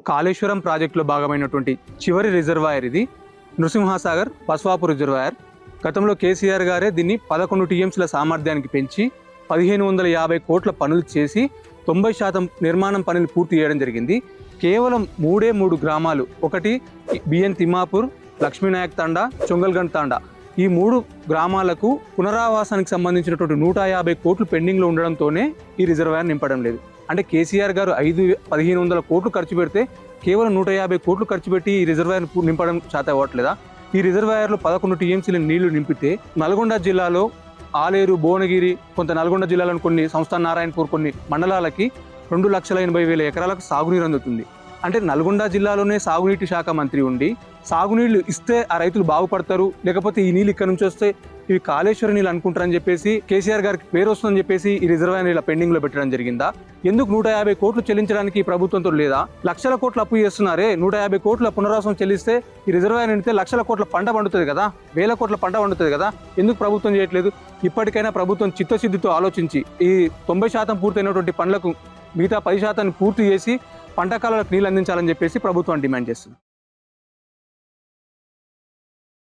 కాళేశ్వరం ప్రాజెక్టులో భాగమైనటువంటి చివరి రిజర్వాయర్ ఇది. నృసింహసాగర్ బస్వాపూర్ రిజర్వాయర్. గతంలో కేసీఆర్ గారే దీన్ని 11 టీఎంసీల సామర్థ్యానికి పెంచి 1550 కోట్ల పనులు చేసి 90% నిర్మాణం పనులు పూర్తి చేయడం జరిగింది. కేవలం 3 గ్రామాలు, ఒకటి బిఎన్ తిమ్మాపూర్, లక్ష్మీనాయక్ తాండా, చొంగల్గంజ్ తాండా, ఈ 3 గ్రామాలకు పునరావాసానికి సంబంధించినటువంటి 150 కోట్లు పెండింగ్లో ఉండడంతోనే ఈ రిజర్వాయర్ నింపడం లేదు. అంటే కేసీఆర్ గారు 1500 కోట్లు ఖర్చు పెడితే కేవలం 150 కోట్లు ఖర్చు పెట్టి ఈ రిజర్వాయర్ నింపడం చేత అవ్వట్లేదా? ఈ రిజర్వాయర్లో 11 టీఎంసీల నీళ్లు నింపితే నల్గొండ జిల్లాలో ఆలేరు, భువనగిరి, కొంత నల్గొండ జిల్లాలోని కొన్ని సంస్థాన నారాయణపూర్ కొన్ని మండలాలకి 2,80,000 ఎకరాలకు సాగునీరు అందుతుంది. అంటే నల్గొండ జిల్లాలోనే సాగునీటి శాఖ మంత్రి ఉండి సాగునీళ్లు ఇస్తే ఆ రైతులు బాగుపడతారు, లేకపోతే ఈ నీళ్ళు ఇక్కడ నుంచి వస్తే ఇవి కాళేశ్వరం నీళ్ళు అనుకుంటారని చెప్పేసి కేసీఆర్ గారికి పేరు వస్తుందని చెప్పేసి ఈ రిజర్వాయర్ ఇలా పెండింగ్లో పెట్టడం జరిగిందా? ఎందుకు 150 కోట్లు చెల్లించడానికి ప్రభుత్వంతో లేదా? లక్షల కోట్లు అప్పు చేస్తున్నారే, 150 కోట్ల పునరావాసం చెల్లిస్తే ఈ రిజర్వాయర్ నిండితే లక్షల కోట్ల పంట పండుతుంది కదా, వేల కోట్ల పంట పండుతుంది కదా, ఎందుకు ప్రభుత్వం చేయట్లేదు? ఇప్పటికైనా ప్రభుత్వం చిత్తశుద్ధితో ఆలోచించి ఈ 90% పూర్తయినటువంటి పనులకు మిగతా 10% పూర్తి చేసి పంట కాలాలకు నీళ్ళు అందించాలని చెప్పేసి ప్రభుత్వం డిమాండ్ చేస్తుంది.